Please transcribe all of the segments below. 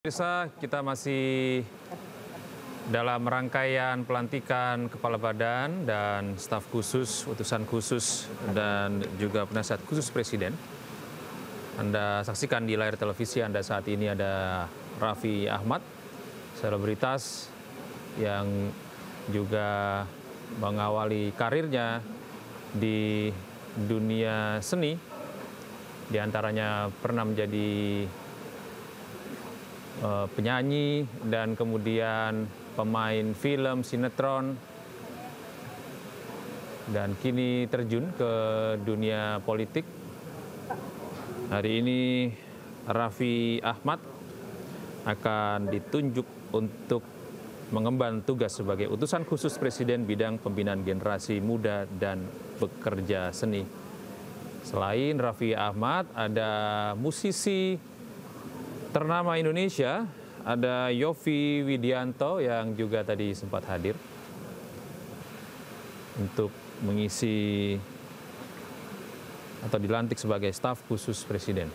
Pemirsa, kita masih dalam rangkaian pelantikan Kepala Badan dan staf khusus, utusan khusus, dan juga penasihat khusus Presiden. Anda saksikan di layar televisi Anda saat ini ada Raffi Ahmad, selebritas yang juga mengawali karirnya di dunia seni. Di antaranya pernah menjadi penyanyi dan kemudian pemain film, sinetron, dan kini terjun ke dunia politik. Hari ini Raffi Ahmad akan ditunjuk untuk mengemban tugas sebagai utusan khusus Presiden bidang pembinaan generasi muda dan pekerja seni. Selain Raffi Ahmad, ada musisi ternama Indonesia, ada Yovie Widianto yang juga tadi sempat hadir untuk mengisi atau dilantik sebagai staf khusus Presiden.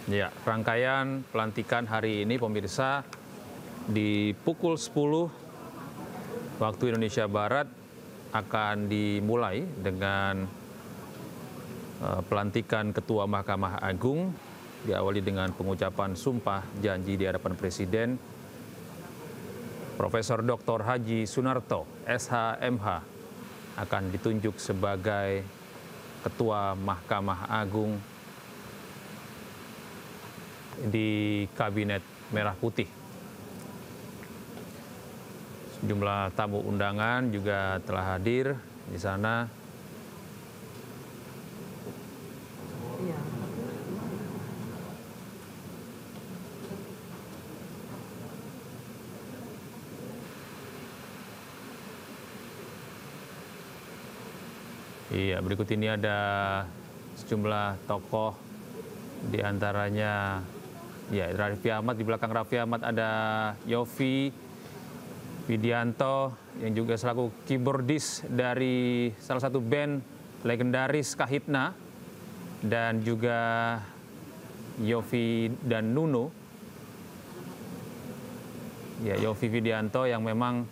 Ya, rangkaian pelantikan hari ini pemirsa di pukul 10 waktu Indonesia Barat akan dimulai dengan pelantikan Ketua Mahkamah Agung, diawali dengan pengucapan sumpah janji di hadapan Presiden. Profesor Dr. Haji Sunarto, SH.MH, akan ditunjuk sebagai Ketua Mahkamah Agung di Kabinet Merah Putih. Jumlah tamu undangan juga telah hadir di sana. Iya, berikut ini ada sejumlah tokoh, di antaranya ya Raffi Ahmad. Di belakang Raffi Ahmad ada Yovie Widianto yang juga selaku keyboardis dari salah satu band legendaris Kahitna, dan juga Yovie dan Nuno. Ya, Yovie Widianto yang memang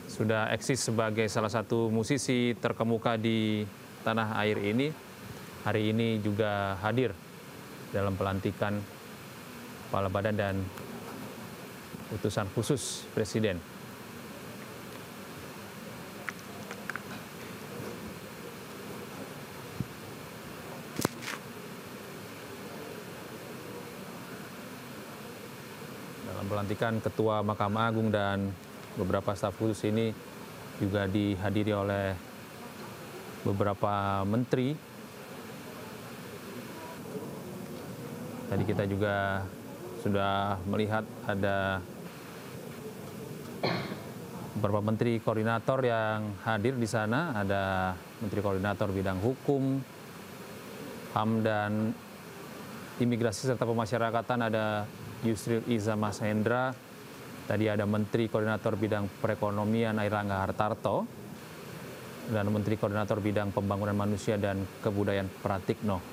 sudah eksis sebagai salah satu musisi terkemuka di tanah air ini, hari ini juga hadir dalam pelantikan Kepala Badan dan utusan khusus Presiden. Pelantikan Ketua Mahkamah Agung dan beberapa staf khusus ini juga dihadiri oleh beberapa menteri. Tadi kita juga sudah melihat ada beberapa menteri koordinator yang hadir di sana. Ada Menteri Koordinator Bidang Hukum, HAM dan Imigrasi serta Pemasyarakatan, ada Yusril Iza Mahendra. Tadi ada Menteri Koordinator Bidang Perekonomian Airlangga Hartarto, dan Menteri Koordinator Bidang Pembangunan Manusia dan Kebudayaan Pratikno.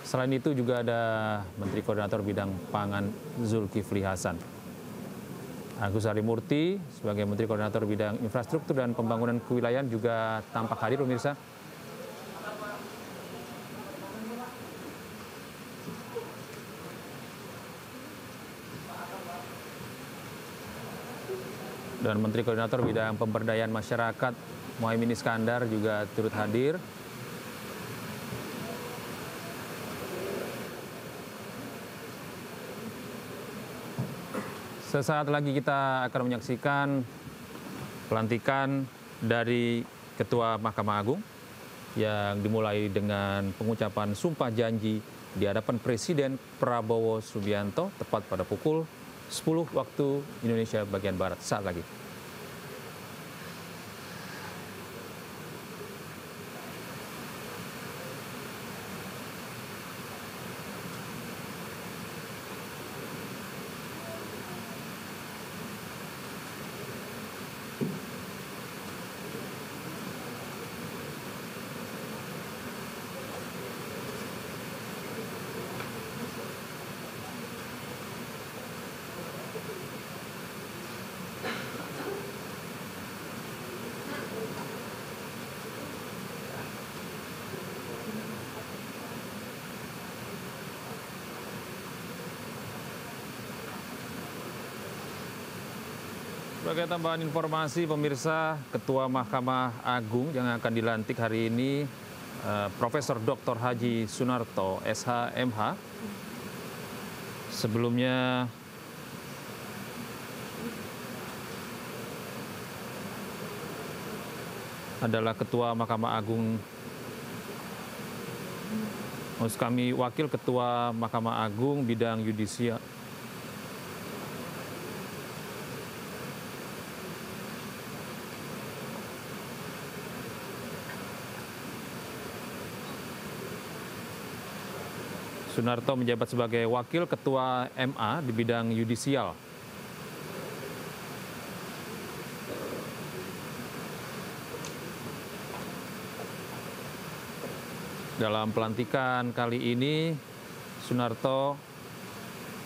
Selain itu juga ada Menteri Koordinator Bidang Pangan Zulkifli Hasan. Agus Harimurti sebagai Menteri Koordinator Bidang Infrastruktur dan Pembangunan Kewilayahan juga tampak hadir, pemirsa. Dan Menteri Koordinator Bidang Pemberdayaan Masyarakat Muhaimin Iskandar juga turut hadir. Sesaat lagi kita akan menyaksikan pelantikan dari Ketua Mahkamah Agung yang dimulai dengan pengucapan sumpah janji di hadapan Presiden Prabowo Subianto tepat pada pukul 10 waktu Indonesia bagian Barat. Saat lagi. Sebagai tambahan informasi, pemirsa, Ketua Mahkamah Agung yang akan dilantik hari ini, Profesor Dr. Haji Sunarto, SH.MH. Sebelumnya adalah Ketua Mahkamah Agung, maksud kami Wakil Ketua Mahkamah Agung bidang yudisial, Sunarto menjabat sebagai Wakil Ketua MA di bidang yudisial. Dalam pelantikan kali ini, Sunarto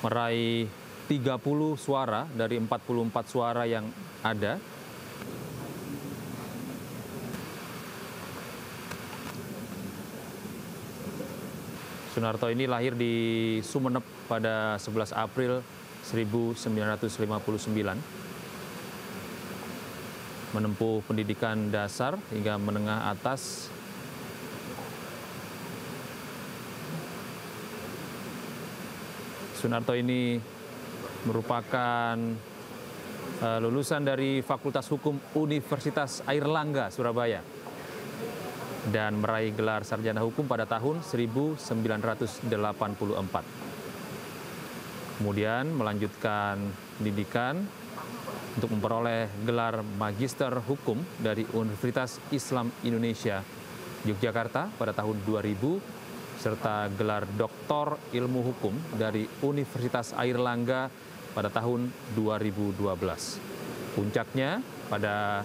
meraih 30 suara dari 44 suara yang ada. Sunarto ini lahir di Sumeneb pada 11 April 1959. Menempuh pendidikan dasar hingga menengah atas. Sunarto ini merupakan lulusan dari Fakultas Hukum Universitas Airlangga, Surabaya, dan meraih gelar sarjana hukum pada tahun 1984. Kemudian melanjutkan pendidikan untuk memperoleh gelar Magister Hukum dari Universitas Islam Indonesia Yogyakarta pada tahun 2000, serta gelar Doktor Ilmu Hukum dari Universitas Airlangga pada tahun 2012. Puncaknya pada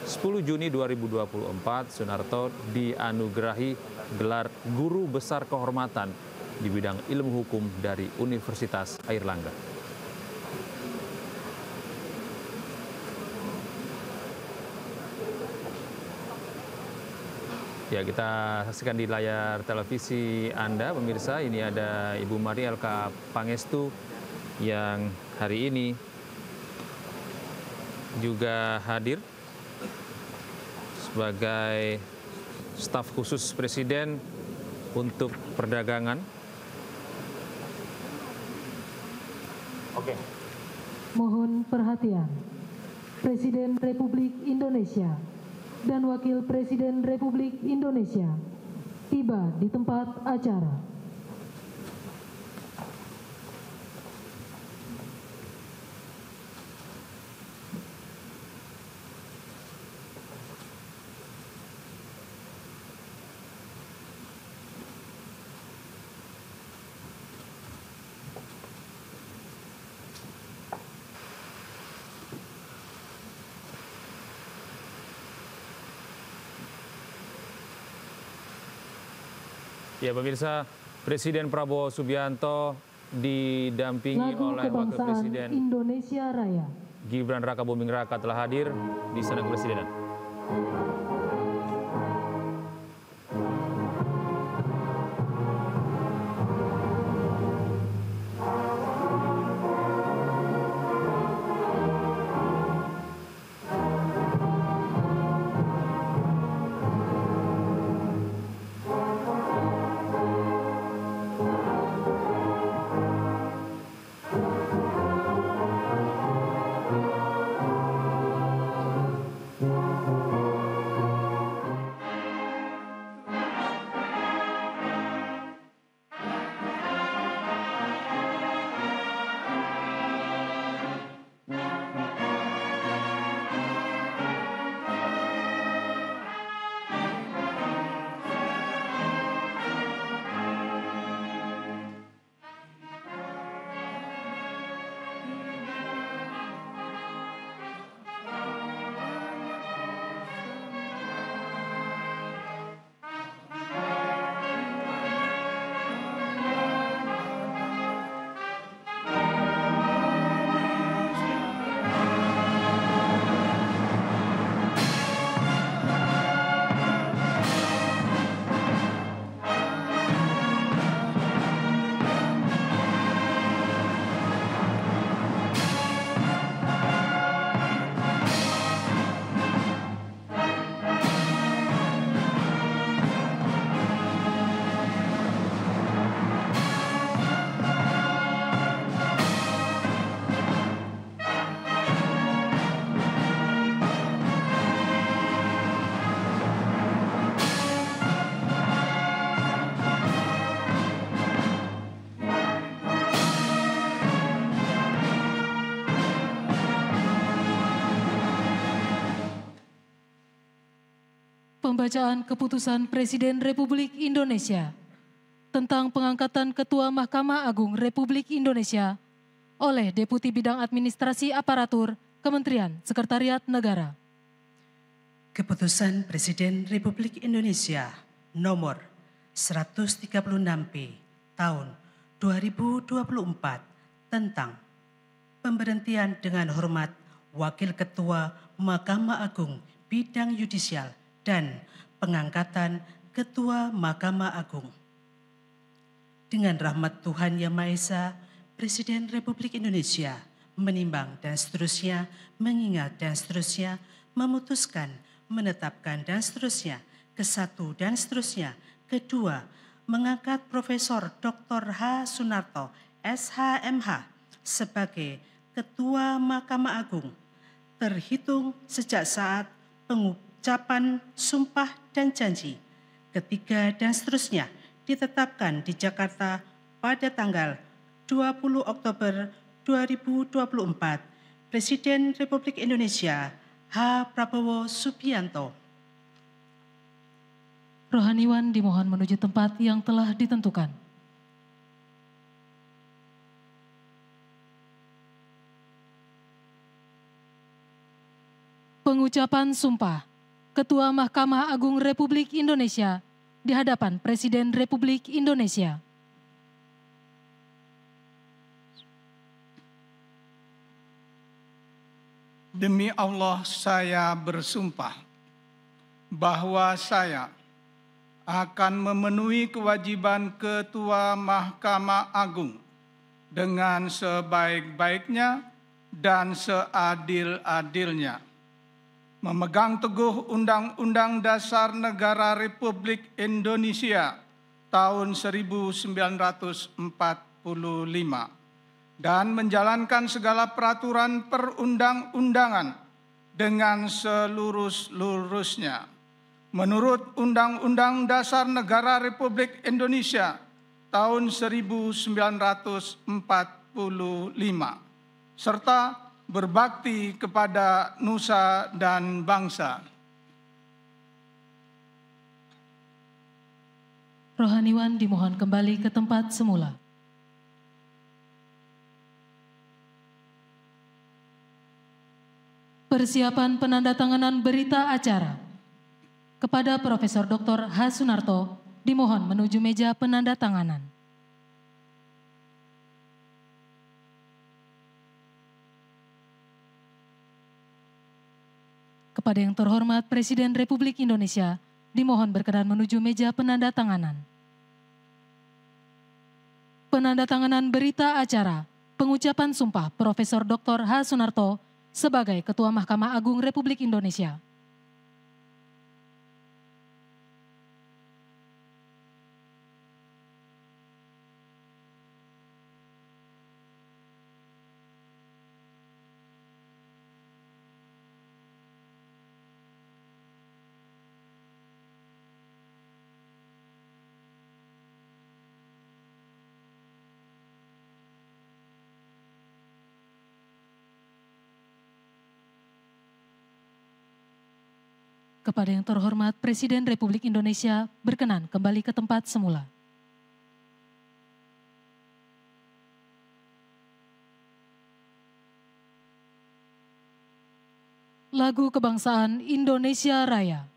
10 Juni 2024, Sunarto dianugerahi gelar Guru Besar Kehormatan di bidang ilmu hukum dari Universitas Airlangga. Ya, kita saksikan di layar televisi Anda, pemirsa. Ini ada Ibu Maria LK Pangestu yang hari ini juga hadir sebagai staf khusus Presiden untuk perdagangan. Oke. Mohon perhatian. Presiden Republik Indonesia dan Wakil Presiden Republik Indonesia tiba di tempat acara. Ya, pemirsa, Presiden Prabowo Subianto didampingi oleh Wakil Presiden Indonesia Raya Gibran Raka Buming Raka telah hadir di Istana Kepresidenan. Pembacaan Keputusan Presiden Republik Indonesia tentang pengangkatan Ketua Mahkamah Agung Republik Indonesia oleh Deputi Bidang Administrasi Aparatur Kementerian Sekretariat Negara. Keputusan Presiden Republik Indonesia nomor 136P tahun 2024 tentang pemberhentian dengan hormat Wakil Ketua Mahkamah Agung Bidang Yudisial dan pengangkatan Ketua Mahkamah Agung. Dengan rahmat Tuhan Yang Maha Esa, Presiden Republik Indonesia menimbang dan seterusnya, mengingat dan seterusnya, memutuskan, menetapkan dan seterusnya, kesatu dan seterusnya, kedua, mengangkat Profesor Dr. H. Sunarto, SHMH, sebagai Ketua Mahkamah Agung, terhitung sejak saat pengucapan sumpah dan janji. Ketiga dan seterusnya ditetapkan di Jakarta pada tanggal 20 Oktober 2024, Presiden Republik Indonesia H. Prabowo Subianto. Rohaniwan dimohon menuju tempat yang telah ditentukan. Pengucapan sumpah Ketua Mahkamah Agung Republik Indonesia di hadapan Presiden Republik Indonesia. Demi Allah saya bersumpah bahwa saya akan memenuhi kewajiban Ketua Mahkamah Agung dengan sebaik-baiknya dan seadil-adilnya, memegang teguh Undang-Undang Dasar Negara Republik Indonesia tahun 1945 dan menjalankan segala peraturan perundang-undangan dengan selurus-lurusnya menurut Undang-Undang Dasar Negara Republik Indonesia tahun 1945 serta berbakti kepada nusa dan bangsa. Rohaniwan dimohon kembali ke tempat semula. Persiapan penandatanganan berita acara. Kepada Profesor Dr. H. Sunarto dimohon menuju meja penandatanganan. Kepada yang terhormat Presiden Republik Indonesia, dimohon berkenan menuju meja penandatanganan. Penandatanganan berita acara, pengucapan sumpah Profesor Dr. H. Sunarto sebagai Ketua Mahkamah Agung Republik Indonesia. Kepada yang terhormat Presiden Republik Indonesia berkenan kembali ke tempat semula. Lagu Kebangsaan Indonesia Raya.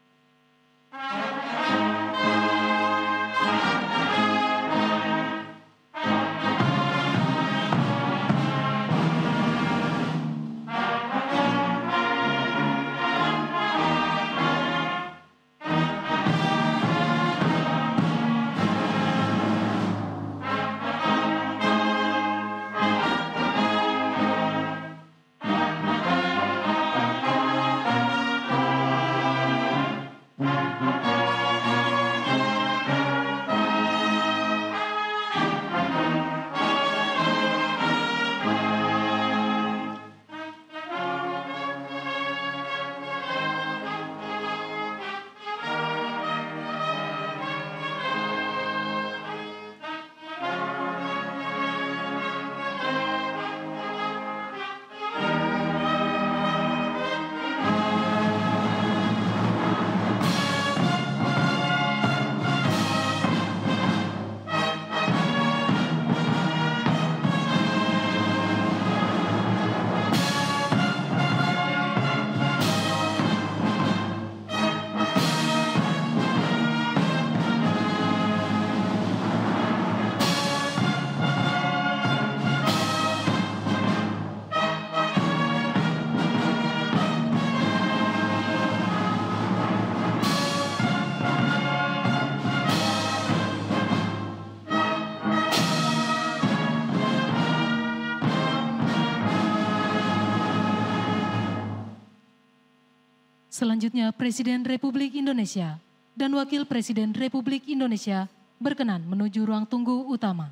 Selanjutnya, Presiden Republik Indonesia dan Wakil Presiden Republik Indonesia berkenan menuju ruang tunggu utama.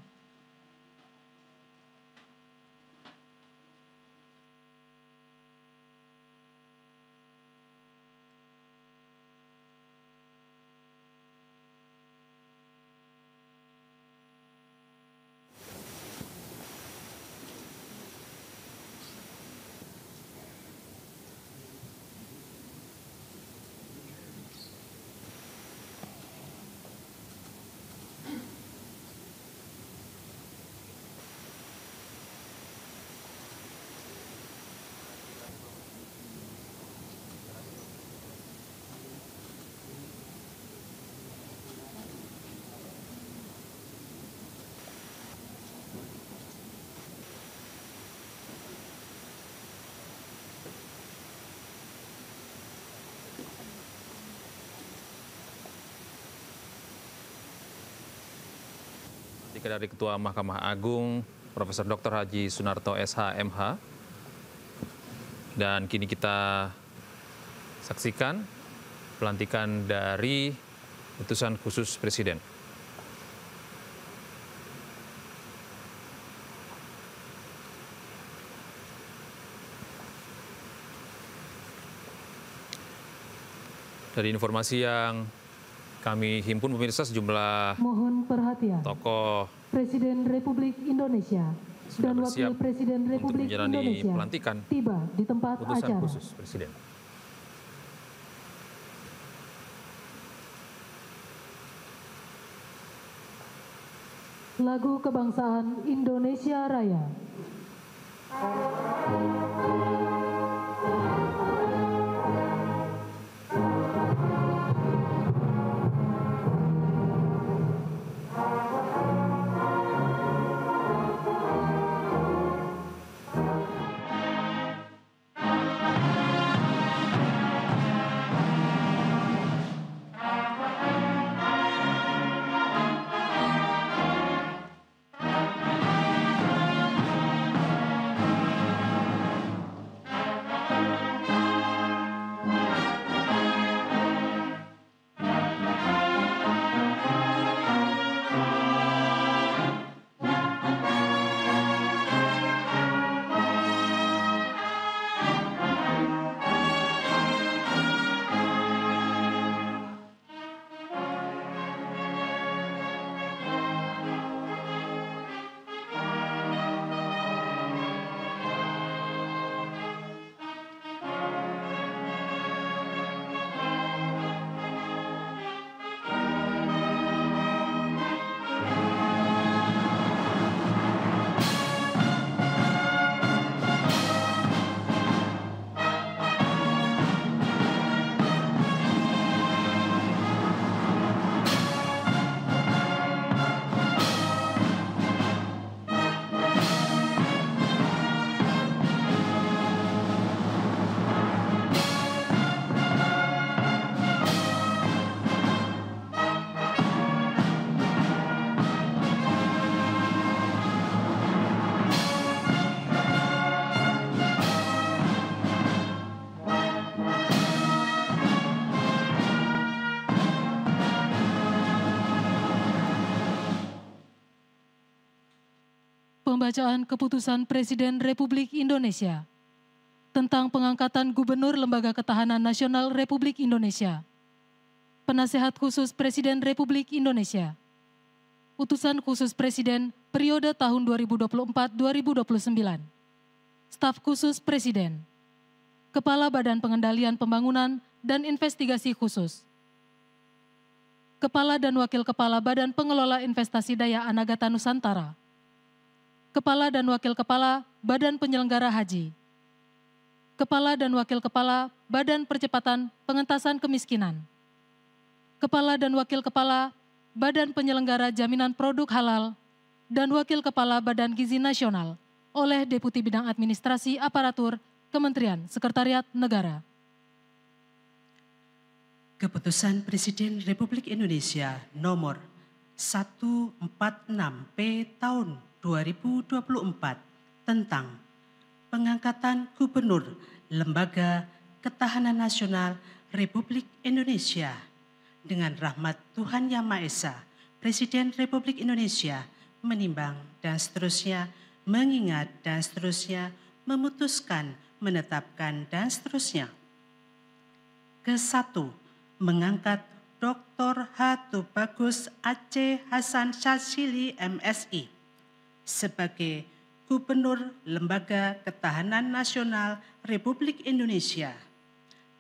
Dari Ketua Mahkamah Agung, Profesor Dr. Haji Sunarto SH MH. Dan kini kita saksikan pelantikan dari Utusan Khusus Presiden. Dari informasi yang kami himpun pemirsa, sejumlah Mohon perhatian. Tokoh Presiden Republik Indonesia dan Wakil Presiden Republik Indonesia pelantikan tiba di tempat Utusan acara. Khusus Presiden. Lagu Kebangsaan Indonesia Raya. Pembacaan Keputusan Presiden Republik Indonesia tentang pengangkatan Gubernur Lembaga Ketahanan Nasional Republik Indonesia. Penasehat Khusus Presiden Republik Indonesia. Utusan Khusus Presiden periode tahun 2024-2029. Staf Khusus Presiden. Kepala Badan Pengendalian Pembangunan dan Investigasi Khusus. Kepala dan Wakil Kepala Badan Pengelola Investasi Daya Anagata Nusantara. Kepala dan Wakil Kepala Badan Penyelenggara Haji. Kepala dan Wakil Kepala Badan Percepatan Pengentasan Kemiskinan. Kepala dan Wakil Kepala Badan Penyelenggara Jaminan Produk Halal dan Wakil Kepala Badan Gizi Nasional oleh Deputi Bidang Administrasi Aparatur Kementerian Sekretariat Negara. Keputusan Presiden Republik Indonesia nomor 146P tahun 2024 tentang pengangkatan Gubernur Lembaga Ketahanan Nasional Republik Indonesia. Dengan rahmat Tuhan Yang Maha Esa, Presiden Republik Indonesia menimbang dan seterusnya, mengingat dan seterusnya, memutuskan, menetapkan dan seterusnya. Ke-1, mengangkat Dr. H. Tubagus Aceh Hasan Syadzili MSI sebagai Gubernur Lembaga Ketahanan Nasional Republik Indonesia,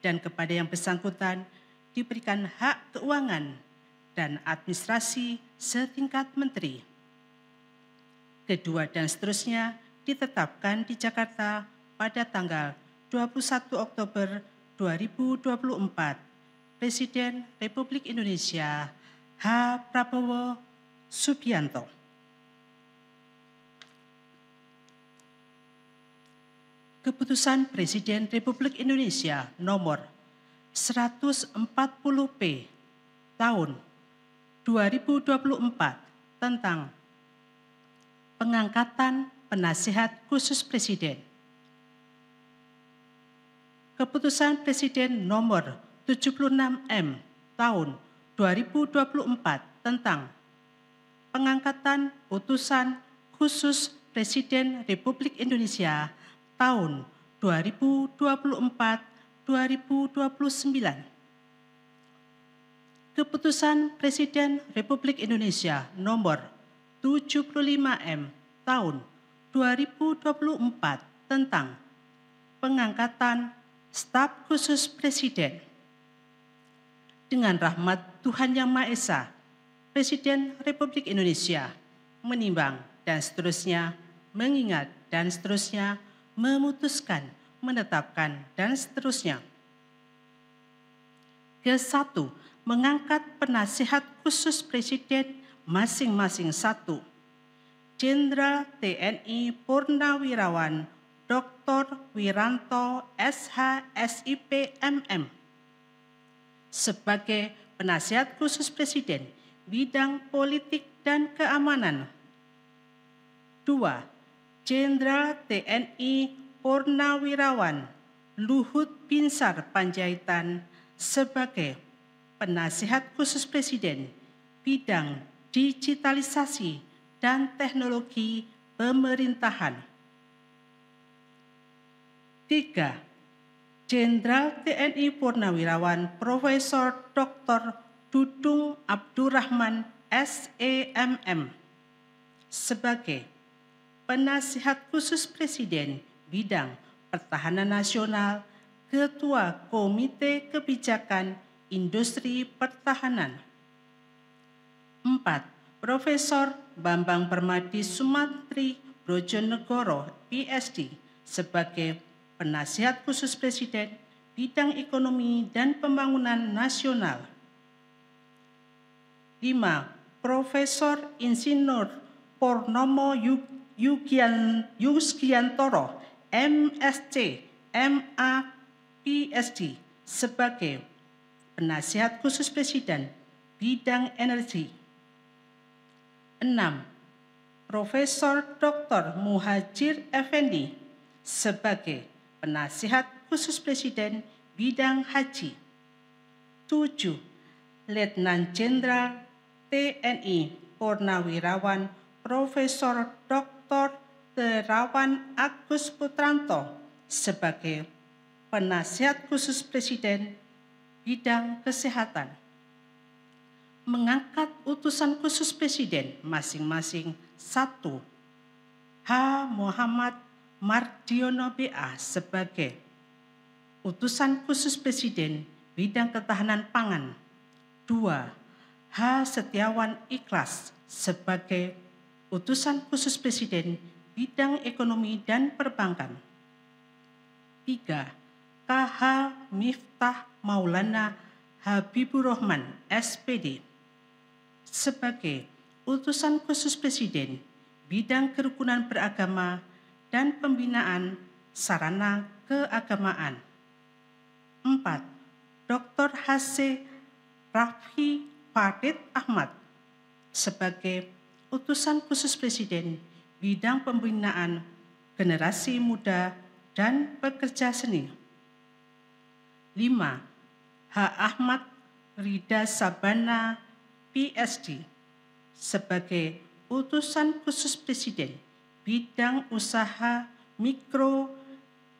dan kepada yang bersangkutan diberikan hak keuangan dan administrasi setingkat menteri. Kedua dan seterusnya ditetapkan di Jakarta pada tanggal 21 Oktober 2024. Presiden Republik Indonesia H. Prabowo Subianto. Keputusan Presiden Republik Indonesia nomor 140P tahun 2024 tentang pengangkatan penasihat khusus Presiden. Keputusan Presiden nomor 76M tahun 2024 tentang pengangkatan utusan khusus Presiden Republik Indonesia tahun 2024-2029. Keputusan Presiden Republik Indonesia nomor 75M tahun 2024 tentang pengangkatan staf khusus Presiden. Dengan rahmat Tuhan Yang Maha Esa, Presiden Republik Indonesia menimbang dan seterusnya, mengingat dan seterusnya, memutuskan, menetapkan dan seterusnya. Ke-1, mengangkat penasihat khusus Presiden masing-masing 1. Jenderal TNI Purnawirawan Dr. Wiranto SH SIP MM sebagai penasihat khusus Presiden bidang politik dan keamanan. 2. Jenderal TNI Purnawirawan Luhut Binsar Panjaitan sebagai penasihat khusus Presiden bidang digitalisasi dan teknologi pemerintahan. 3. Jenderal TNI Purnawirawan Profesor Dr. Dudung Abdurrahman SEMM sebagai penasihat khusus Presiden bidang pertahanan nasional, Ketua Komite Kebijakan Industri Pertahanan. 4. Profesor Bambang Permadi Sumantri Brojonegoro PSD sebagai penasihat khusus Presiden bidang ekonomi dan pembangunan nasional. 5. Profesor Insinyur Purnomo Yusgiantoro MSc MA PSD sebagai penasihat khusus Presiden bidang energi. 6. Profesor Dr. Muhajir Effendi sebagai penasihat khusus Presiden bidang haji. 7. Letnan Jenderal TNI Purnawirawan Profesor Dr. Terawan Agus Putranto sebagai penasihat khusus Presiden bidang kesehatan. Mengangkat utusan khusus Presiden masing-masing 1. H. Muhammad Mardiono BA sebagai utusan khusus Presiden bidang ketahanan pangan. 2. H. Setiawan Ikhlas sebagai utusan khusus Presiden bidang ekonomi dan perbankan. 3. KH Miftah Maulana Habibur Rahman SPD sebagai utusan khusus Presiden bidang kerukunan beragama dan pembinaan sarana keagamaan. 4. Dr. H.C. Raffi Farid Ahmad sebagai utusan khusus Presiden bidang pembinaan generasi muda dan pekerja seni. 5. H. Ahmad Rida Sabana, PSD, sebagai Utusan Khusus Presiden Bidang Usaha Mikro,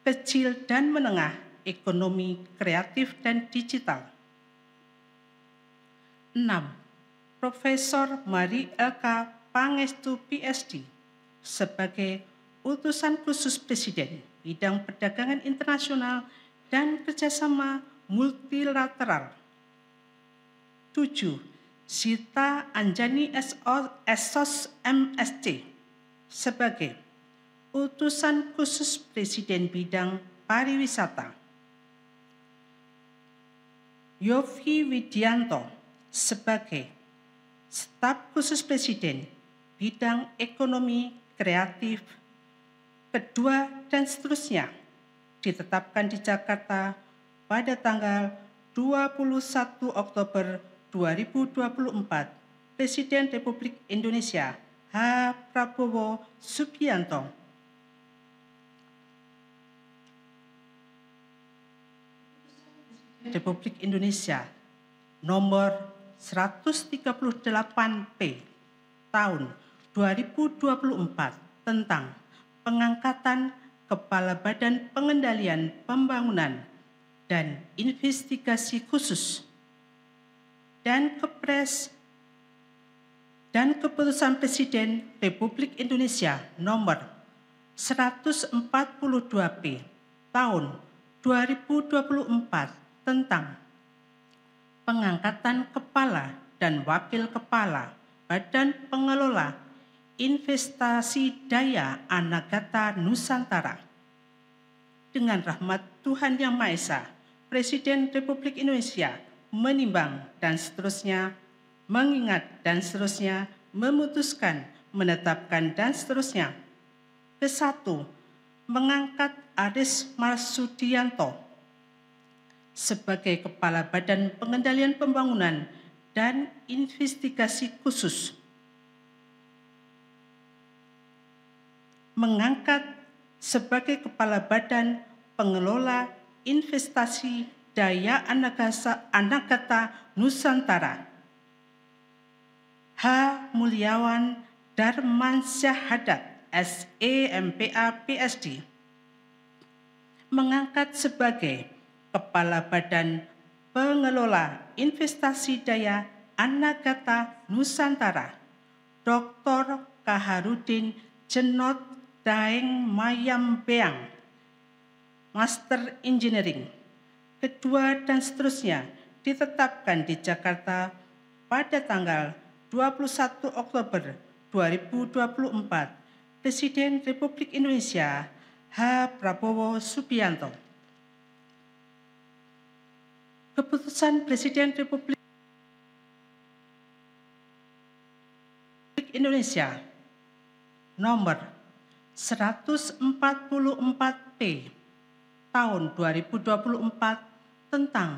Kecil dan Menengah, Ekonomi Kreatif dan Digital. 6. Profesor Mari LK Pangestu, PSD, sebagai Utusan Khusus Presiden Bidang Perdagangan Internasional dan Kerjasama Multilateral. 7. Sita Anjani SOS MSc, sebagai Utusan Khusus Presiden Bidang Pariwisata. Yofi Widianto, sebagai Staf Khusus Presiden Bidang Ekonomi Kreatif, kedua dan seterusnya, ditetapkan di Jakarta pada tanggal 21 Oktober 2024, Presiden Republik Indonesia H. Prabowo Subianto. Republik Indonesia nomor 138P tahun 2024 tentang pengangkatan Kepala Badan Pengendalian Pembangunan dan Investigasi Khusus dan Kepres dan Keputusan Presiden Republik Indonesia nomor 142P tahun 2024 tentang pengangkatan Kepala dan Wakil Kepala Badan Pengelola Investasi Daya Anagata Nusantara. Dengan rahmat Tuhan Yang Maha Esa, Presiden Republik Indonesia menimbang dan seterusnya, mengingat dan seterusnya, memutuskan, menetapkan dan seterusnya. Ke-1, mengangkat Aris Marsudianto sebagai Kepala Badan Pengendalian Pembangunan dan Investigasi Khusus. Mengangkat sebagai Kepala Badan Pengelola Investasi Daya Anagata Nusantara H. Mulyawan Darmansyah, SEMPA, PSD. Mengangkat sebagai Kepala Badan Pengelola Investasi Daya Anagata Nusantara Dr. Kaharudin Jenot Daeng Mayambeang, Master Engineering. Kedua dan seterusnya ditetapkan di Jakarta pada tanggal 21 Oktober 2024, Presiden Republik Indonesia H. Prabowo Subianto. Keputusan Presiden Republik Indonesia nomor 144P tahun 2024 tentang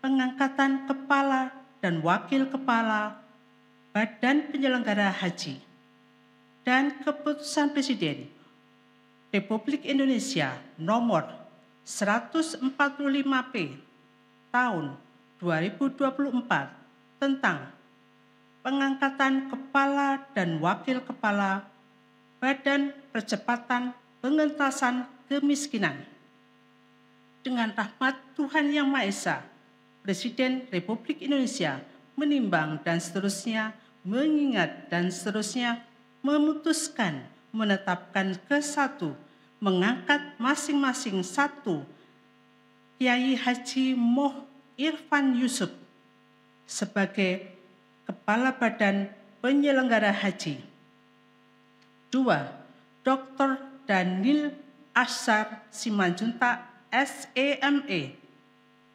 pengangkatan Kepala dan Wakil Kepala Badan Penyelenggara Haji dan Keputusan Presiden Republik Indonesia nomor 145P tahun 2024 tentang pengangkatan Kepala dan Wakil Kepala Badan Percepatan Pengentasan Kemiskinan. Dengan rahmat Tuhan Yang Maha Esa, Presiden Republik Indonesia menimbang dan seterusnya, mengingat dan seterusnya, memutuskan, menetapkan. Ke-1, mengangkat masing-masing 1 Kiai Haji Moh Irfan Yusuf sebagai Kepala Badan Penyelenggara Haji. 2. Dr. Daniel Ashar Simanjuntak, SEME,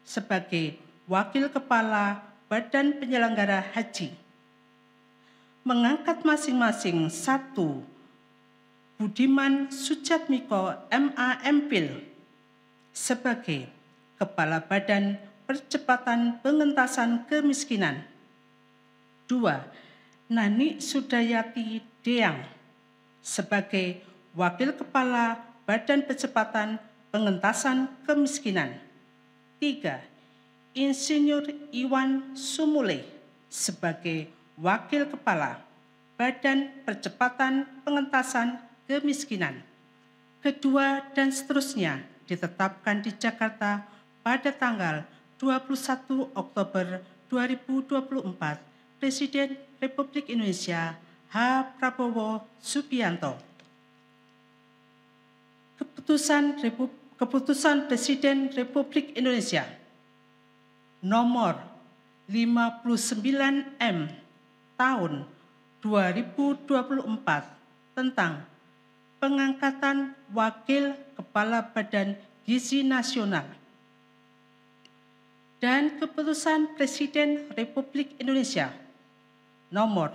sebagai Wakil Kepala Badan Penyelenggara Haji. Mengangkat masing-masing 1 Budiman Sujatmiko, MA MPhil, sebagai Kepala Badan Percepatan Pengentasan Kemiskinan. 2. Nani Sudayati Deang sebagai Wakil Kepala Badan Percepatan Pengentasan Kemiskinan. 3. Insinyur Iwan Sumule sebagai Wakil Kepala Badan Percepatan Pengentasan Kemiskinan. Kedua dan seterusnya ditetapkan di Jakarta pada tanggal 21 Oktober 2024, Presiden Republik Indonesia H. Prabowo Subianto. Keputusan Presiden Republik Indonesia nomor 59M tahun 2024 tentang pengangkatan Wakil Kepala Badan Gizi Nasional dan Keputusan Presiden Republik Indonesia nomor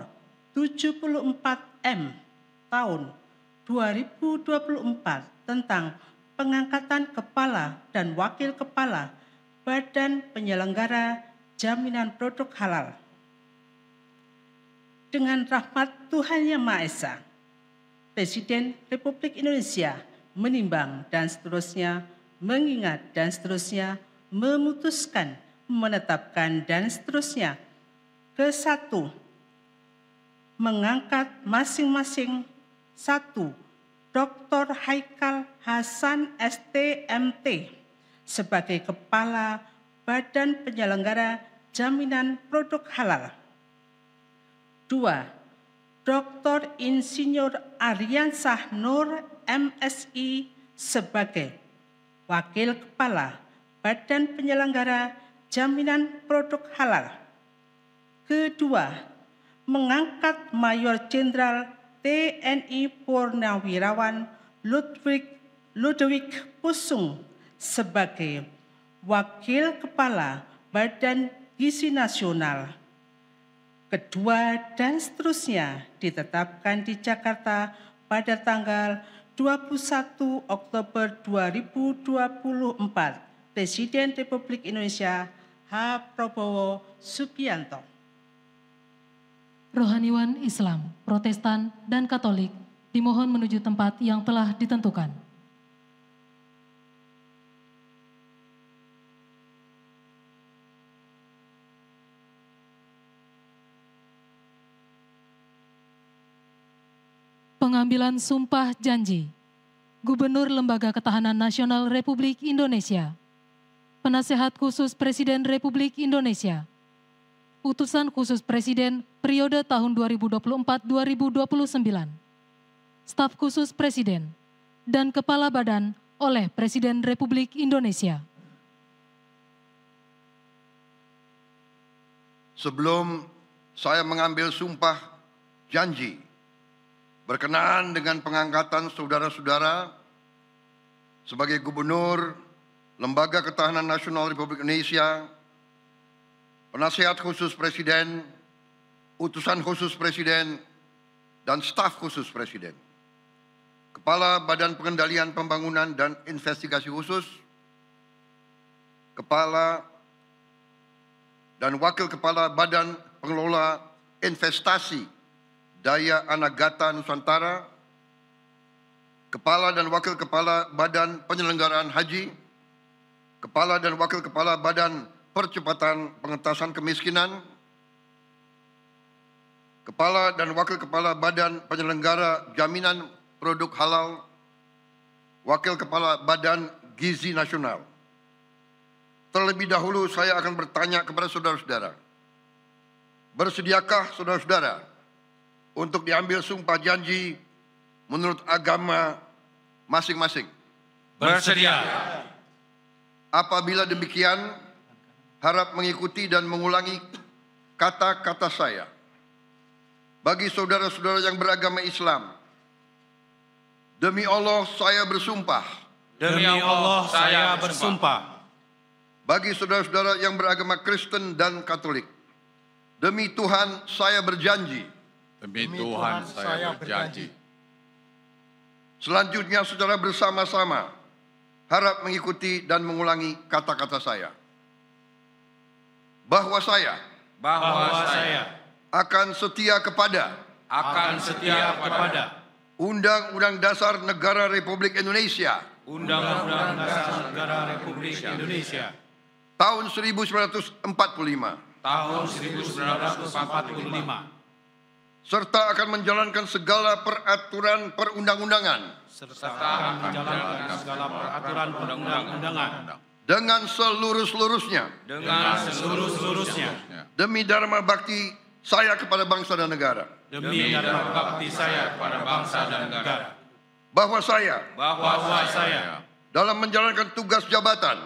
74M tahun 2024 tentang pengangkatan Kepala dan Wakil Kepala Badan Penyelenggara Jaminan Produk Halal. Dengan rahmat Tuhan Yang Maha Esa, Presiden Republik Indonesia menimbang dan seterusnya, mengingat dan seterusnya, memutuskan, menetapkan dan seterusnya. Ke-1, mengangkat masing-masing 1. Dr. Haikal Hasan STMT sebagai Kepala Badan Penyelenggara Jaminan Produk Halal. 2. Dr. Insinyur Aryansah Nur MSI sebagai Wakil Kepala Badan Penyelenggara Jaminan Produk Halal. Kedua, mengangkat Mayor Jenderal TNI Purnawirawan Ludwig Pusung sebagai Wakil Kepala Badan Gizi Nasional. Kedua dan seterusnya ditetapkan di Jakarta pada tanggal 21 Oktober 2024. Presiden Republik Indonesia H. Prabowo Subianto. Rohaniwan Islam, Protestan, dan Katolik dimohon menuju tempat yang telah ditentukan. Pengambilan sumpah janji Gubernur Lembaga Ketahanan Nasional Republik Indonesia, Penasehat Khusus Presiden Republik Indonesia, Utusan Khusus Presiden periode tahun 2024-2029, Staf Khusus Presiden, dan Kepala Badan oleh Presiden Republik Indonesia. Sebelum saya mengambil sumpah janji berkenaan dengan pengangkatan saudara-saudara sebagai Gubernur Lembaga Ketahanan Nasional Republik Indonesia, Penasehat Khusus Presiden, Utusan Khusus Presiden, dan Staf Khusus Presiden, Kepala Badan Pengendalian Pembangunan dan Investigasi Khusus, Kepala dan Wakil Kepala Badan Pengelola Investasi Daya Anagata Nusantara, Kepala dan Wakil Kepala Badan Penyelenggaraan Haji, Kepala dan Wakil Kepala Badan Percepatan Pengentasan Kemiskinan, Kepala dan Wakil Kepala Badan Penyelenggara Jaminan Produk Halal, Wakil Kepala Badan Gizi Nasional. Terlebih dahulu saya akan bertanya kepada saudara-saudara, bersediakah saudara-saudara untuk diambil sumpah janji menurut agama masing-masing? Bersedia. Apabila demikian, harap mengikuti dan mengulangi kata-kata saya. Bagi saudara-saudara yang beragama Islam, demi Allah saya bersumpah. Demi Allah saya bersumpah. Bagi saudara-saudara yang beragama Kristen dan Katolik, demi Tuhan saya berjanji. Demi Tuhan saya berjanji. Selanjutnya saudara bersama-sama harap mengikuti dan mengulangi kata-kata saya. Bahwa saya akan setia kepada Undang-Undang Dasar Negara Republik Indonesia, tahun 1945 tahun 1945 serta akan menjalankan segala peraturan perundang-undangan dengan seluruh-seluruhnya demi dharma bakti saya kepada bangsa dan negara. Bahwa saya dalam menjalankan tugas jabatan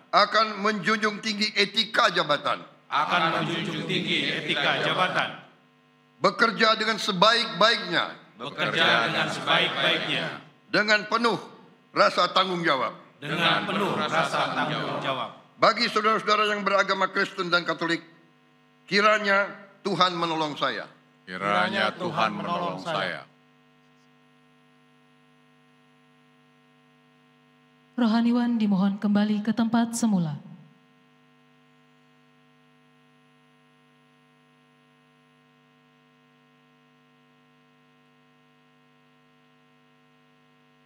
akan menjunjung tinggi etika jabatan, bekerja dengan sebaik-baiknya, dengan penuh rasa tanggung jawab, bagi saudara-saudara yang beragama Kristen dan Katolik. Kiranya Tuhan menolong saya. Kiranya Tuhan menolong saya. Rohaniwan dimohon kembali ke tempat semula.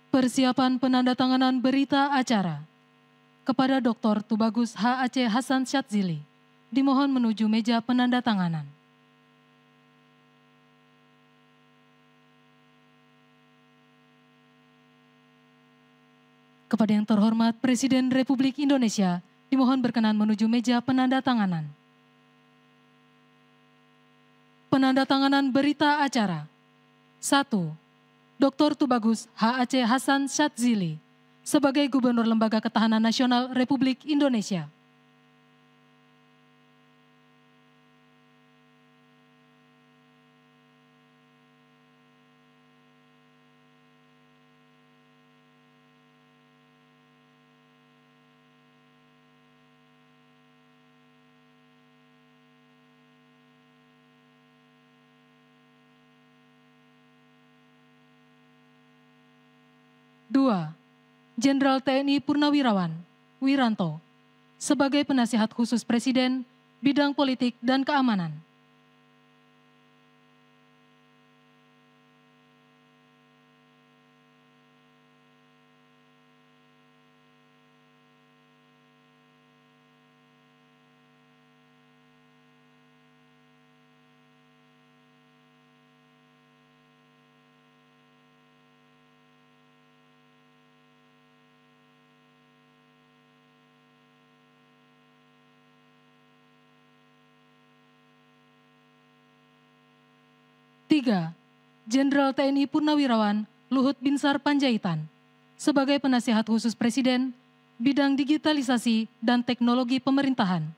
Persiapan penandatanganan berita acara kepada Dr. Tubagus H.A.C. Hasan Syadzili dimohon menuju meja penandatanganan. Kepada yang terhormat Presiden Republik Indonesia, dimohon berkenan menuju meja penandatanganan. Penandatanganan berita acara. 1. Dr. Tubagus H.A.C. Hasan Syadzili sebagai Gubernur Lembaga Ketahanan Nasional Republik Indonesia. 2. Jenderal TNI Purnawirawan Wiranto sebagai Penasihat Khusus Presiden Bidang Politik dan Keamanan. 3. Jenderal TNI Purnawirawan Luhut Binsar Panjaitan sebagai Penasihat Khusus Presiden Bidang Digitalisasi dan Teknologi Pemerintahan.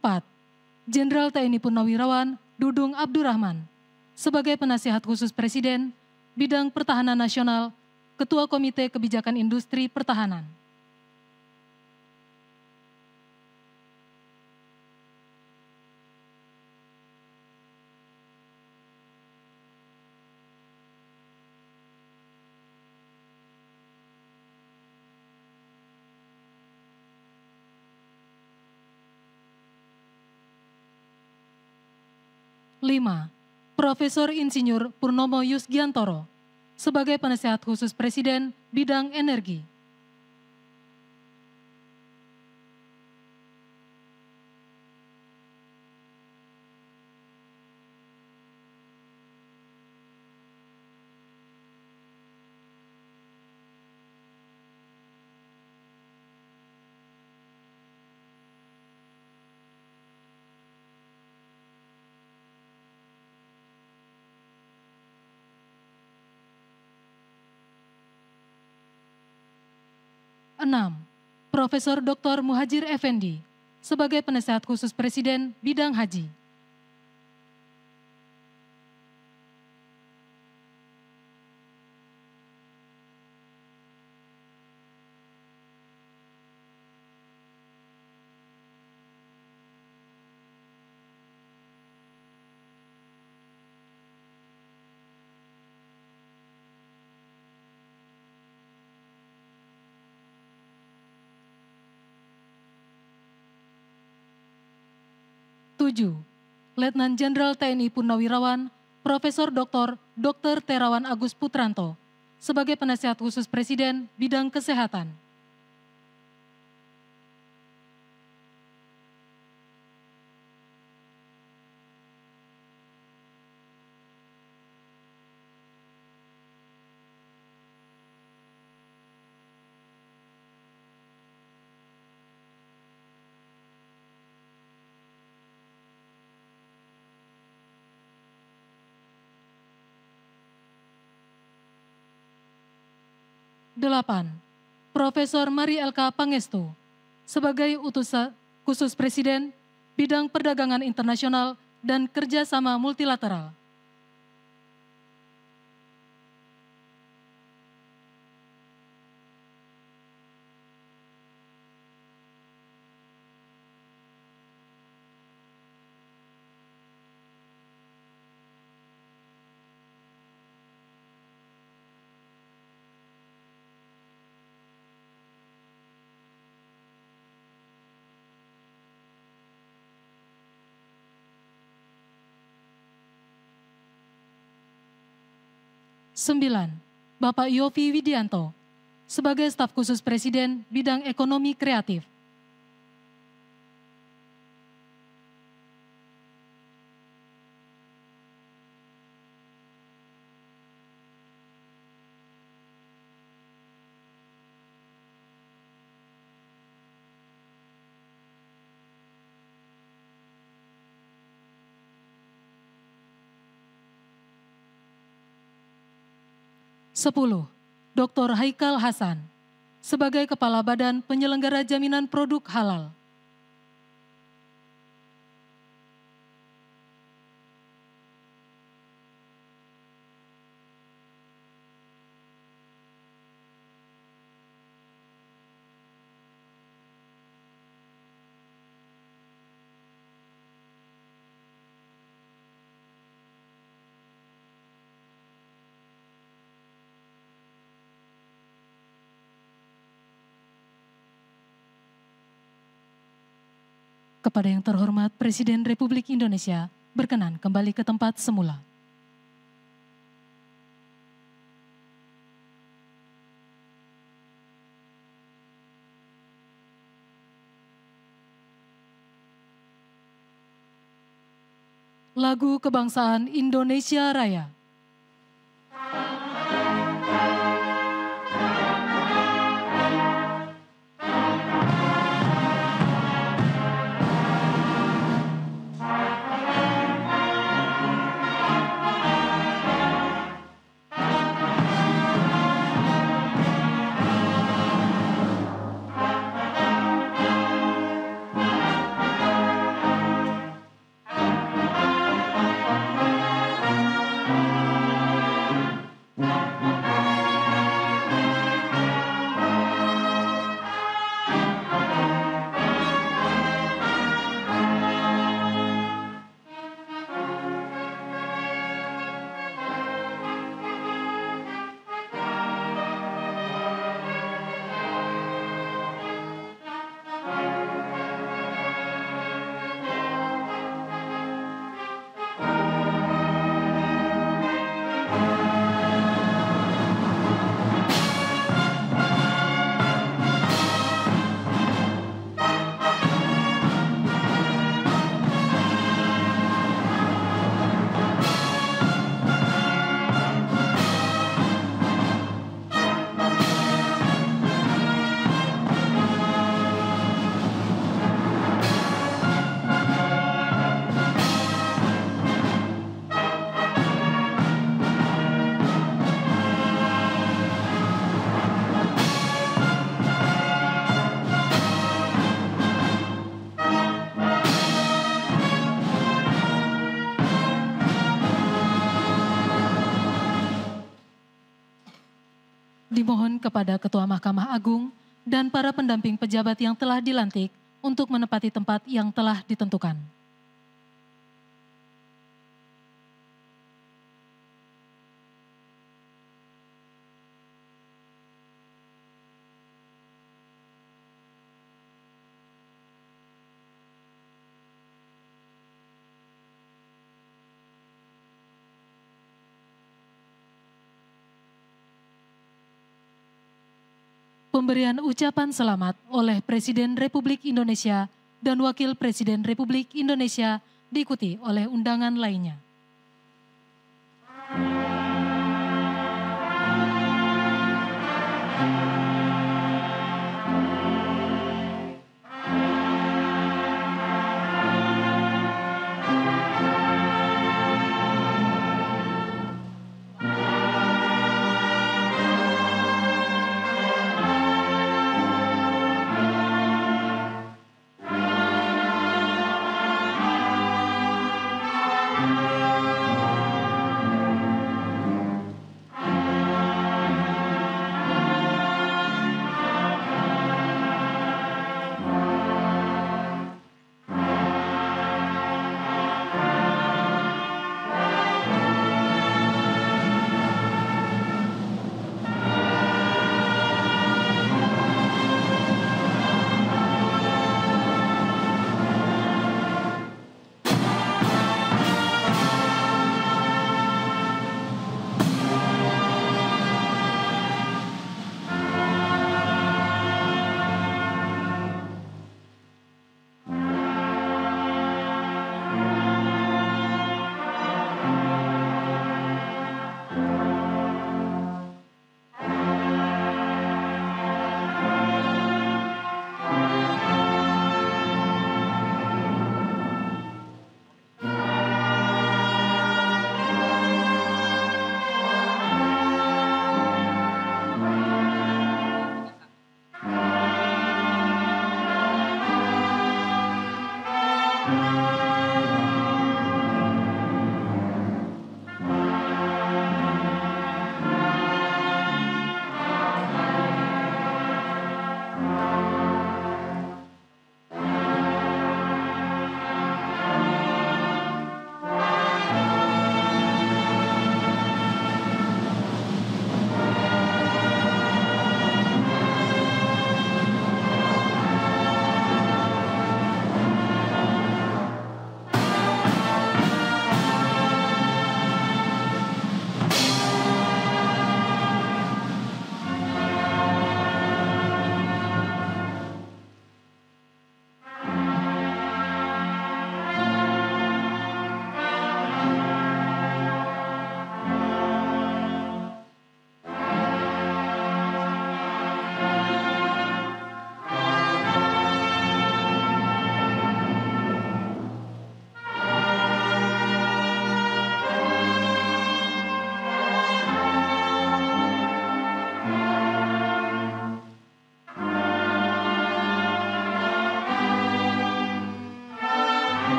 4. Jenderal TNI Purnawirawan Dudung Abdurrahman sebagai Penasihat Khusus Presiden Bidang Pertahanan Nasional, Ketua Komite Kebijakan Industri Pertahanan. 5. Profesor Insinyur Purnomo Yusgiantoro sebagai Penasihat Khusus Presiden Bidang Energi. 6. Profesor Dr. Muhajir Effendi sebagai Penasihat Khusus Presiden Bidang Haji. 7. 7. Letnan Jenderal TNI Purnawirawan Profesor Dr. Terawan Agus Putranto sebagai Penasihat Khusus Presiden Bidang Kesehatan. Delapan, Profesor Mari Elka Pangestu sebagai Utusan Khusus Presiden Bidang Perdagangan Internasional dan Kerjasama Multilateral. Sembilan, Bapak Yofi Widianto sebagai Staf Khusus Presiden Bidang Ekonomi Kreatif. Sepuluh, Dr. Haikal Hasan sebagai Kepala Badan Penyelenggara Jaminan Produk Halal. Kepada yang terhormat Presiden Republik Indonesia, berkenan kembali ke tempat semula. Lagu Kebangsaan Indonesia Raya. Dimohon kepada Ketua Mahkamah Agung dan para pendamping pejabat yang telah dilantik untuk menempati tempat yang telah ditentukan. pemberian ucapan selamat oleh Presiden Republik Indonesia dan Wakil Presiden Republik Indonesia diikuti oleh undangan lainnya.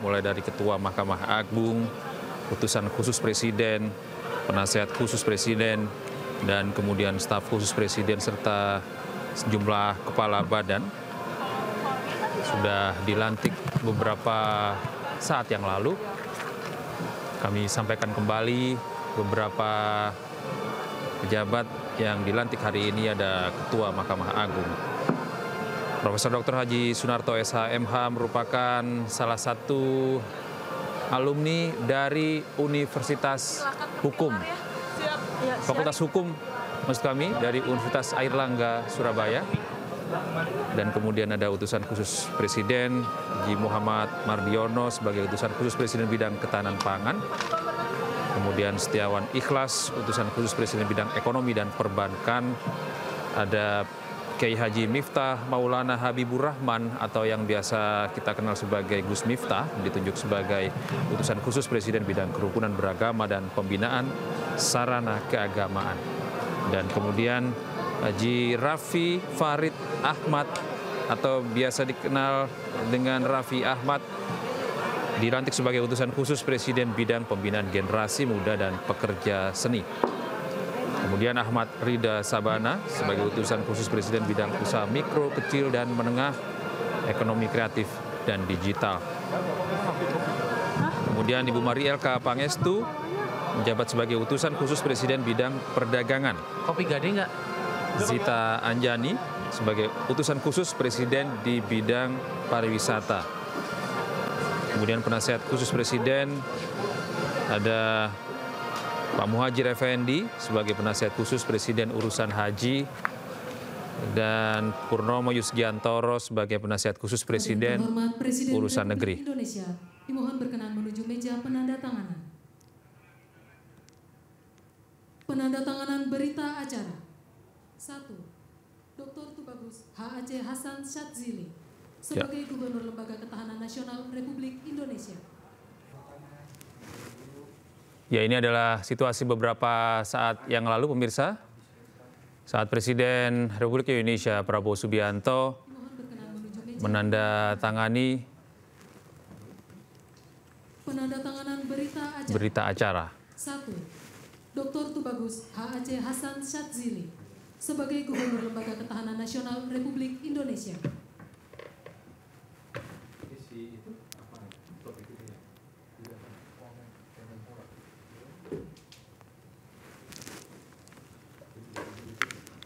Mulai dari Ketua Mahkamah Agung, utusan khusus Presiden, penasihat khusus Presiden, dan kemudian staf khusus Presiden serta sejumlah kepala badan sudah dilantik beberapa saat yang lalu. Kami sampaikan kembali beberapa pejabat yang dilantik hari ini. Ada Ketua Mahkamah Agung Profesor Dr. Haji Sunarto SH.MH merupakan salah satu alumni dari Universitas Hukum, Fakultas Hukum maksud kami, dari Universitas Airlangga Surabaya. Dan kemudian ada utusan khusus Presiden Haji Muhammad Mardiono sebagai utusan khusus Presiden bidang ketahanan pangan. Kemudian Setiawan Ikhlas, utusan khusus Presiden bidang ekonomi dan perbankan. Ada Kiai Haji Miftah Maulana Habibur Rahman atau yang biasa kita kenal sebagai Gus Miftah ditunjuk sebagai utusan khusus Presiden bidang kerukunan beragama dan pembinaan sarana keagamaan. Dan kemudian Haji Raffi Farid Ahmad atau biasa dikenal dengan Raffi Ahmad dilantik sebagai utusan khusus Presiden bidang pembinaan generasi muda dan pekerja seni. Kemudian Ahmad Rida Sabana sebagai utusan khusus Presiden bidang usaha mikro, kecil, dan menengah, ekonomi kreatif, dan digital. Kemudian Ibu Marielka Pangestu menjabat sebagai utusan khusus Presiden bidang perdagangan. Kopi gade nggak? Zita Anjani sebagai utusan khusus Presiden di bidang pariwisata. Kemudian penasihat khusus Presiden ada Pak Muhajir Effendi sebagai penasihat khusus Presiden urusan haji dan Purnomo Yusgiantoro sebagai penasihat khusus Presiden urusan negeri. Indonesia dimohon berkenan menuju meja penandatanganan. Penandatanganan berita acara. 1. Dr. Tubagus H.A.C. Hasan Syadzili sebagai Gubernur Lembaga Ketahanan Nasional Republik Indonesia. Ya, ini adalah situasi beberapa saat yang lalu, pemirsa. Saat Presiden Republik Indonesia Prabowo Subianto menandatangani penandatanganan berita acara. 1. Dr. Tubagus H.A.C. Hasan Syadzili sebagai Gubernur Lembaga Ketahanan Nasional Republik Indonesia.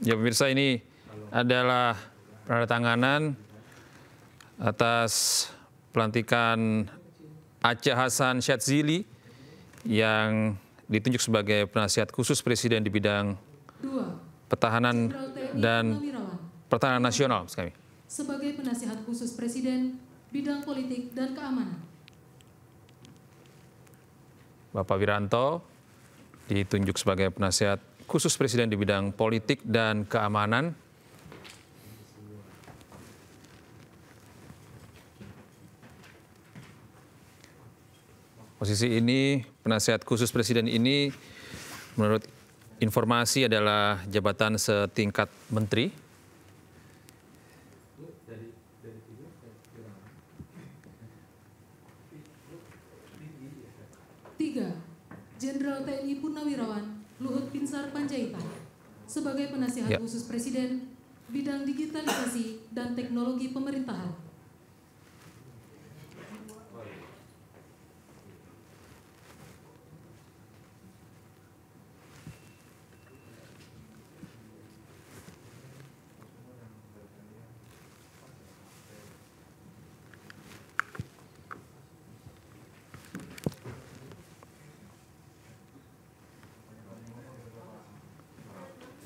Ya pemirsa, ini adalah penandatanganan atas pelantikan Aceh Hasan Syadzili yang ditunjuk sebagai penasihat khusus Presiden di bidang pertahanan dan pertahanan nasional. Sebagai penasihat khusus Presiden bidang politik dan keamanan. Bapak Wiranto ditunjuk sebagai penasihat khusus Presiden di bidang politik dan keamanan. Posisi ini, penasihat khusus Presiden ini, menurut informasi adalah jabatan setingkat menteri. Tiga, Jenderal TNI Purnawirawan Luhut Binsar Panjaitan sebagai penasihat khusus Presiden bidang digitalisasi dan teknologi pemerintahan.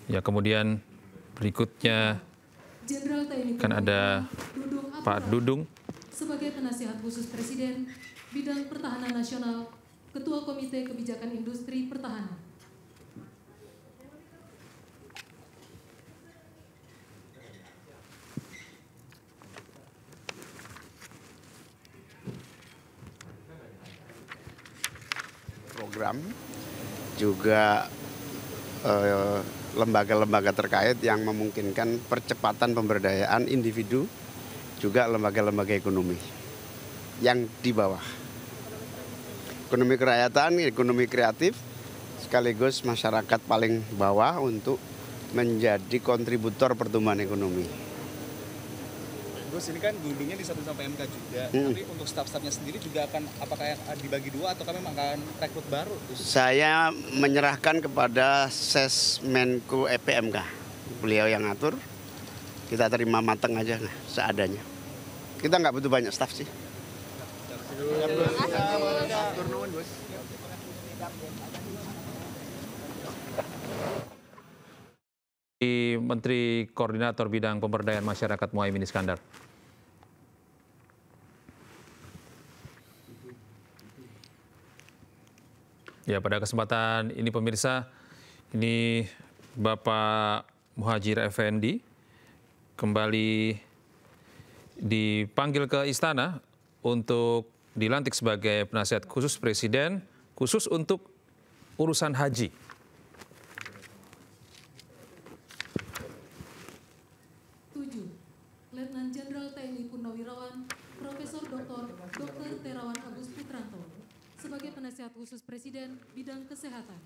Ya, kemudian berikutnya kan ada Pak Dudung sebagai penasihat khusus Presiden bidang pertahanan nasional, Ketua Komite Kebijakan Industri Pertahanan. Program juga lembaga-lembaga terkait yang memungkinkan percepatan pemberdayaan individu, juga lembaga-lembaga ekonomi yang di bawah. Ekonomi kerakyatan, ekonomi kreatif, sekaligus masyarakat paling bawah untuk menjadi kontributor pertumbuhan ekonomi. Gus, ini kan gulungnya di 1 sampai MK juga, tapi untuk staf-stafnya sendiri juga akan apakah dibagi dua atau memang akan rekrut baru? Saya menyerahkan kepada Sesmenko EPMK, beliau yang ngatur, kita terima matang aja seadanya. Kita nggak butuh banyak staf sih. Menteri Koordinator Bidang Pemberdayaan Masyarakat Muhaimin Iskandar. Ya, pada kesempatan ini pemirsa, ini Bapak Muhajir Effendi kembali dipanggil ke istana untuk dilantik sebagai penasihat khusus Presiden khusus untuk urusan haji. Letnan Jenderal TNI Purnawirawan Profesor Dr. Terawan Agus Putranto sebagai penasihat khusus Presiden bidang kesehatan.